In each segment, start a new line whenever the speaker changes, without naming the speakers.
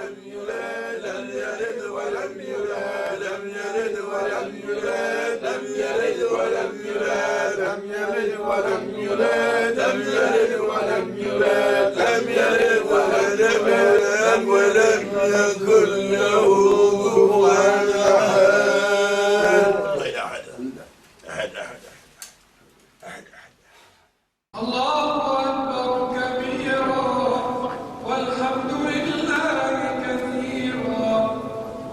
ولم يولد لم يلد ولم يولد لم يلد ولم يولد لم يلد ولم يولد لم يلد ولم يولد لم يلد ولم يولد لم يلد ولم يكن له كفوا أحد أحد أحد أحد
الله أكبر كبيرا والحمد لله كثيرا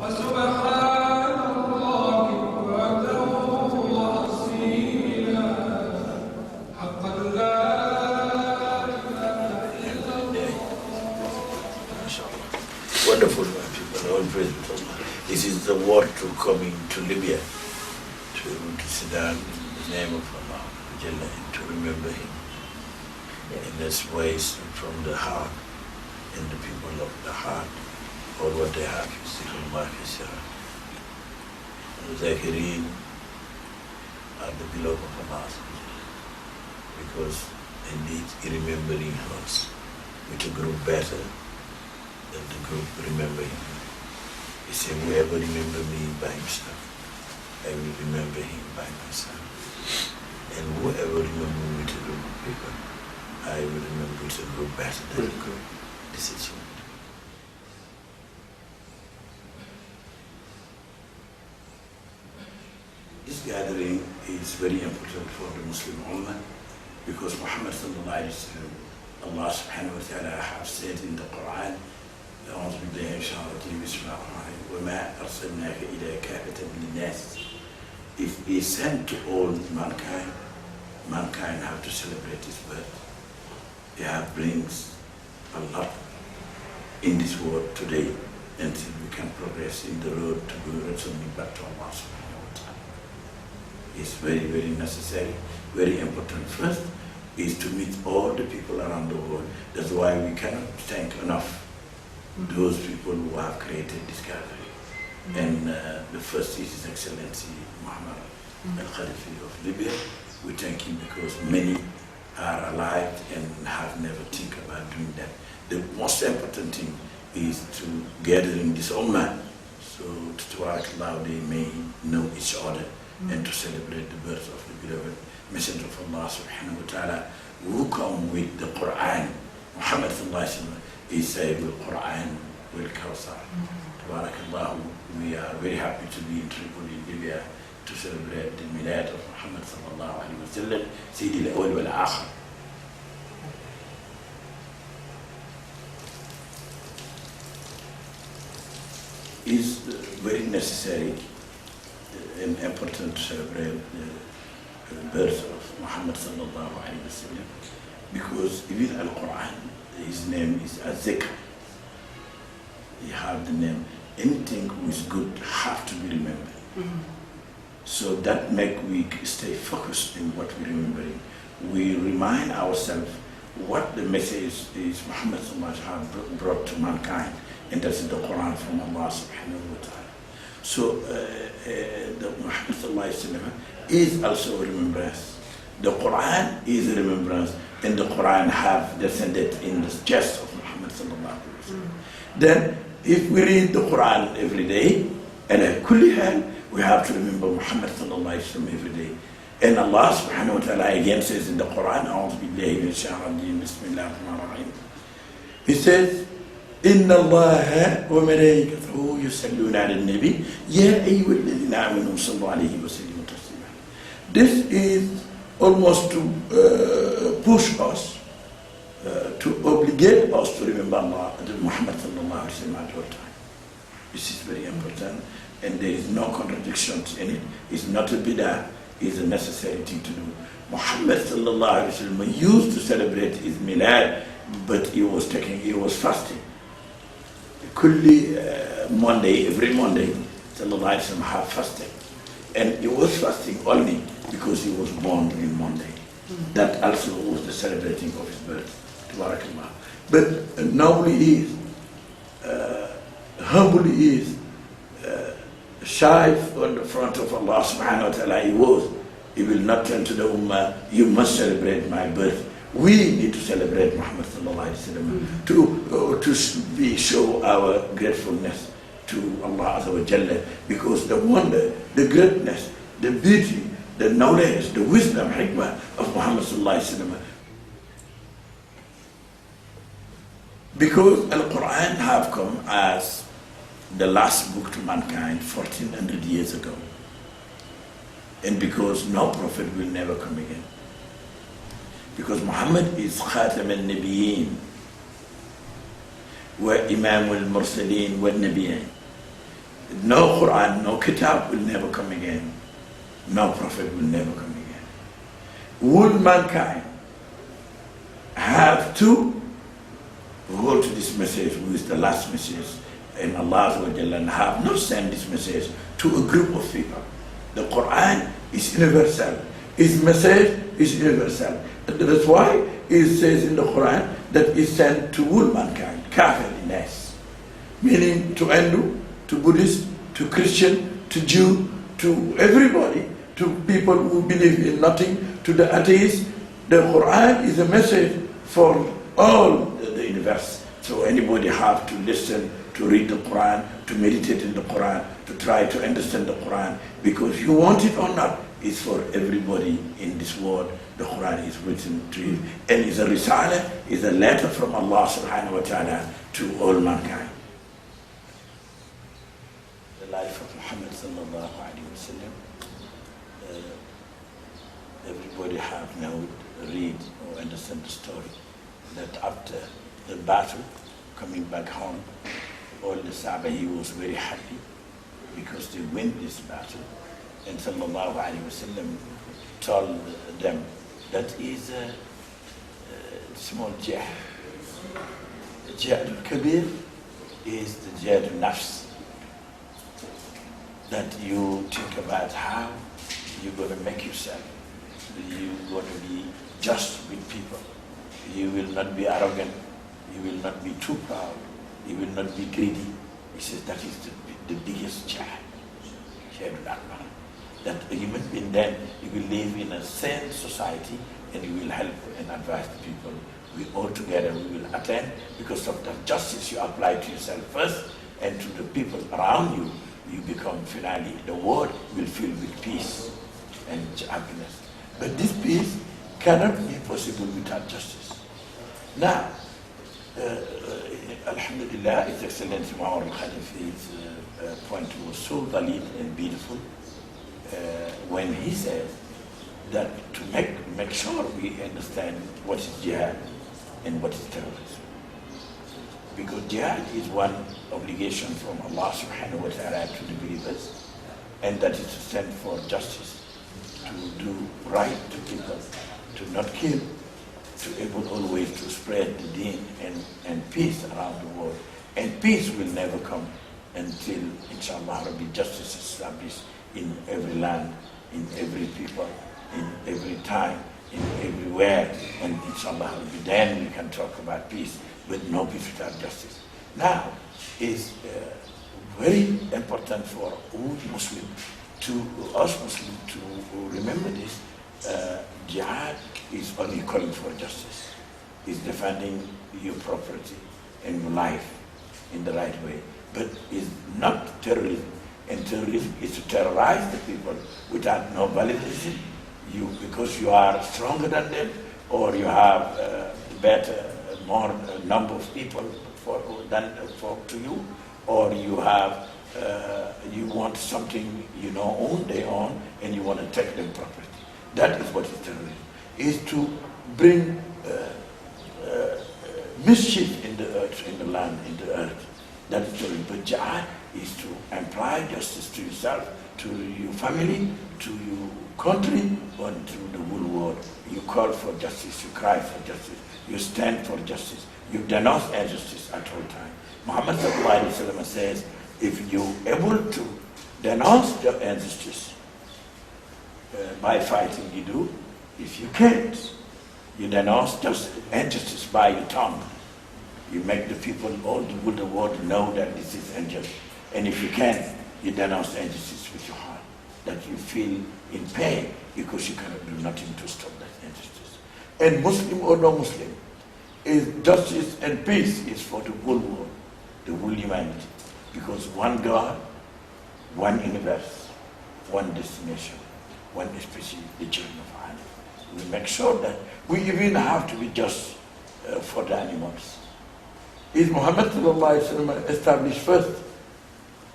وسبحان الله وحده وأصيلا حقا لا إله إلا الله.
Wonderful, my people. All praise to Allah. This is the word to coming to Libya, to sit down in the name of Allah, and to remember Him in this ways from the heart, and the people of the heart, all what they have is Allah Kisara. Zakirin are the beloved of Allah, because indeed remembering us with a group better than the group remembering Him. He said, whoever remember me by himself, I will remember him by myself. And whoever remember me with a group of people, I will remember with a group better than the group. This is what. This gathering is very important for the Muslim Ummah because Muhammad sallallahu alayhi wa sallam, Allah subhanahu wa ta'ala have said in the Quran, أعوذ بالله من الشيطان الرجيم بسم الله الرحمن الرحيم وما أرسلناك إلى كافة للناس. If He sent to all mankind, mankind have to celebrate His birth. He brings a lot in this world today until we can progress in the road to go returning back to Allah subhanahu wa ta'ala. It's very, very necessary, very important. First is to meet all the people around the world. That's why we cannot thank enough those people who have created this gathering. And the first is His Excellency Muhammad Al-Khalifi of Libya. We thank him because many are alive and have never think about doing that. The most important thing is to gathering this ummah, so to Allah they may know each other and to celebrate the birth of the beloved Messenger of Allah subhanahu wa ta'ala, who come with the Quran. Muhammad sallallahu alayhi wa sallam is saying the Quran will Kawthar. Tabarakallah, we are very happy to be in Tripoli, Libya, to celebrate the milad of Muhammad sallallahu alayhi wa sallam, Sayyidi al-Awwal wal-Akhir. Is very necessary and important to celebrate the birth of Muhammad sallallahu alayhi wa sallam, because even Al-Quran, his name is Az-Zikr. He have the name. Anything which is good have to be remembered. So that make we stay focused in what we're remembering. We remind ourselves what the message is Muhammad sallallahu alayhi wa sallam brought to mankind, and that's in the Quran from Allah subhanahu wa ta'ala. So the Muhammad sallallahu alayhi wa sallam is also a remembrance. The Quran is a remembrance, and the Quran have descended in the chest of Muhammad sallallahu alayhi wa sallam. Then if we read the Quran every day, and at kulli hal, we have to remember Muhammad sallallahu alayhi wa sallam every day. And Allah subhanahu wa ta'ala again says in the Quran, أعوذ بالله من الشيطان الرجيم بسم الله الرحمن الرحيم. He says, إن الله وملائكته يصلون على النبي يا أيها الذين آمنوا صلوا عليه وسلموا تسليما. This is almost to push us, to obligate us to remember Allah, Muhammad sallallahu alayhi wa sallam at all time. This is very important, and there is no contradictions in it. It's not a bid'ah, it's a necessary thing to do. Muhammad sallallahu alayhi wa sallam used to celebrate his milad, but he was fasting. Monday, every Monday, sallallahu alayhi wa sallam have fasting. And he was fasting only because he was born in Monday. That also was the celebrating of his birth. Tabarakallah. But nobly is, humbly is, shy on the front of Allah subhanahu wa ta'ala he will not turn to the ummah, you must celebrate my birth We need to celebrate Muhammad sallallahu alaihi wasallam to show our gratefulness to Allah Azza wa Jalla, because the wonder, the greatness, the beauty, the knowledge, the wisdom, hikmah of Muhammad sallallahu alaihi wasallam. Because Al-Quran have come as the last book to mankind 1400 years ago. And because no prophet will never come again. Because Muhammad is Khatam al-Nabiyyin, wa Imam al-Mursaleen wa Nabiyyin. No Quran, no Kitab will never come again. No prophet will never come again. Would mankind have to hold to this message, who is the last message, and Allah Azza wa Jalla have not sent this message to a group of people. The Quran is universal. Its message is universal. That's why it says in the Quran that it's sent to all mankind, kafir nas, meaning to Hindu, to Buddhist, to Christian, to Jew, to everybody, to people who believe in nothing, to the atheists. The Quran is a message for all the universe. So anybody have to listen, to read the Quran, to meditate in the Quran, to try to understand the Quran, because you want it or not, it's for everybody in this world. The Quran is written to you, and it's a risala, is a letter from Allah subhanahu wa ta'ala to all mankind. The life of Muhammad sallallahu alayhi wa sallam, everybody have now read or understand the story, that after the battle, coming back home, all the Sahaba, he was very happy because they win this battle. And sallallahu alayhi wa sallam told them that is a small jihad. Jihad al-Kabir is the jihad al-Nafs. That you think about how you're going to make yourself. You're going to be just with people. You will not be arrogant. You will not be too proud. You will not be greedy. He says that is the biggest jihad. Jihad al-Akbar. That a human being then, you will live in a sane society and you will help and advise the people. We all together, we will attain because of the justice you apply to yourself first and to the people around you. You become finally, the world will fill with peace and happiness. But this peace cannot be possible without justice. Now, Alhamdulillah, His Excellency Muhammad al-Khalifa's point was so valid and beautiful when he says that to make sure we understand what is jihad and what is terrorism. Because jihad is one obligation from Allah subhanahu wa ta'ala to the believers, and that is to stand for justice, to do right to people, to not kill, to able always to spread the deen and peace around the world. And peace will never come until, inshallah, Rabbi, justice is established in every land, in every people, in every time, in everywhere. And inshallah, Rabbi, then we can talk about peace, but no peace without justice. Now, it's very important for all Muslims, us Muslims, to remember this. Jihad is only calling for justice. It's defending your property and your life in the right way. But it's not terrorism. And terrorism is to terrorize the people without no validation. Because you are stronger than them, or you have better, more number of people to you, or you have you want something they own, and you want to take them property. That is what is terrorism. Is to bring mischief in the earth, in the land, in the earth. That is terrorism. But jihad is to apply justice to yourself, to your family, to your country, and to the whole world. You call for justice, you cry for justice, you stand for justice, you denounce injustice at all times. Muhammad sallallahu alaihi wasallam says, if you're able to denounce the injustice by fighting, you do. If you can't, you denounce injustice by your tongue. You make the people, all the world know that this is unjust. And if you can, you denounce injustice with your heart, that you feel in pain because you cannot do nothing to stop that injustice. and Muslim or non-Muslim, is justice and peace is for the whole world, the whole humanity. Because one God, one universe, one destination, one species, the children of Adam. We make sure that we even have to be just for the animals. Is Muhammad established first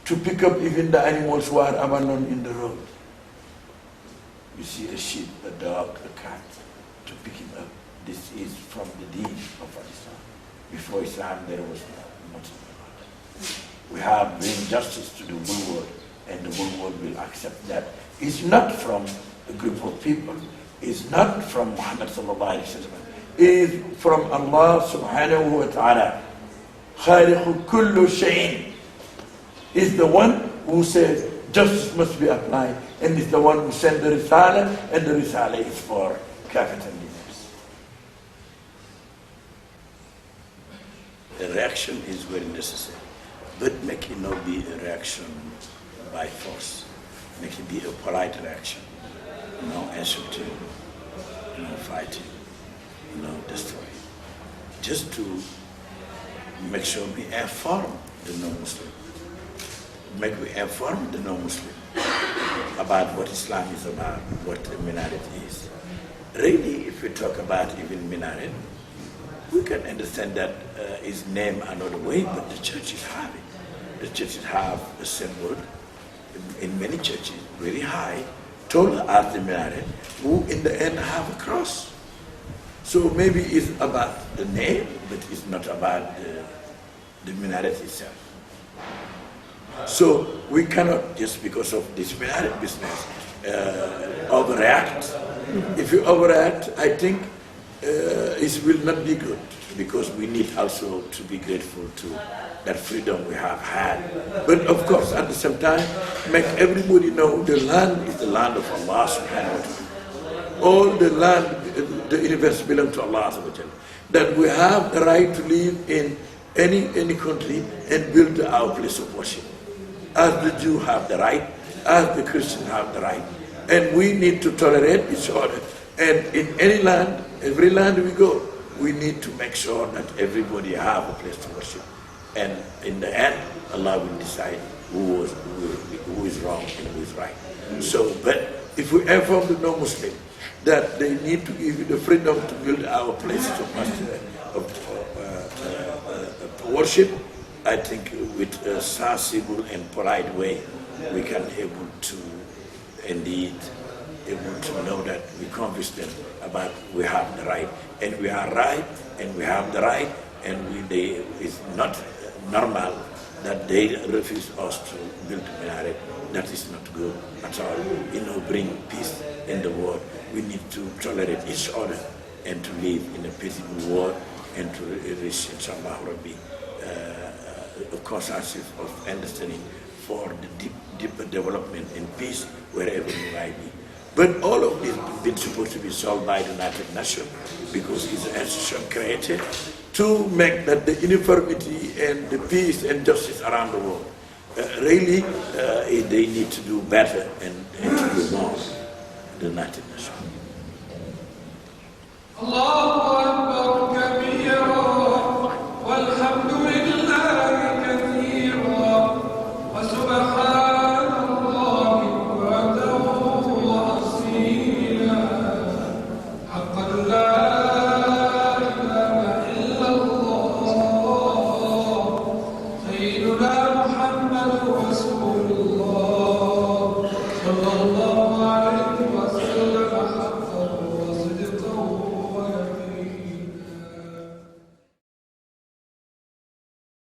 to pick up even the animals who are abandoned in the road? You see a sheep, a dog, a cat, to pick him up. This is from the deen of Islam. Before Islam, there was nothing about that. We have bring justice to the whole world, and the whole world will accept that. It's not from a group of people. It's not from Muhammad sallallahu alaihi wasallam. It is from Allah subhanahu wa ta'ala. Khaliqu kullu shay'in is the one who says justice must be applied, and is the one who sent the Risala, and the Risala is for capital leaders. The reaction is very necessary, but make it not be a reaction by force. Make it be a polite reaction. No insulting, no fighting, no destroying. Just to make sure we inform the non-Muslim. We inform the non-Muslim about what Islam is about, what a minaret is. Really, if we talk about even minaret, we can understand that is named another way, but the churches have it. The churches have a symbol in many churches, very high, taller as the minaret, who in the end have a cross. So maybe it's about the name, but it's not about the minaret itself. So we cannot, just because of this minaret business, overreact. If you overreact, I think it will not be good, because we need also to be grateful to that freedom we have had. But of course, at the same time, make everybody know the land is the land of Allah subhanahu wa ta'ala. All the land, the universe belongs to Allah subhanahu wa ta'ala. That we have the right to live in any country and build our place of worship. As the Jew have the right, as the Christian have the right. And we need to tolerate each other. And in any land, every land we go, we need to make sure that everybody have a place to worship. And in the end, Allah will decide who is wrong and who is right. So, but if we inform the non-Muslim that they need to give you the freedom to build our places of worship, I think with a sensible and polite way, we can able to indeed able to know that we convince them about we have the right, and we are right, and we have the right, and it's not normal that they refuse us to build a minaret. That is not good at all. Bring peace in the world. We need to tolerate each other and to live in a peaceful world and to reach, inshallah, Rabbi, a consensus of understanding for the deeper development and peace wherever we might be. But all of this has been supposed to be solved by the United Nations, because it's an institution created to make that the uniformity and the peace and justice around the world. Really, they need to do better and to do more, the United Nations.
Allahu Akbar.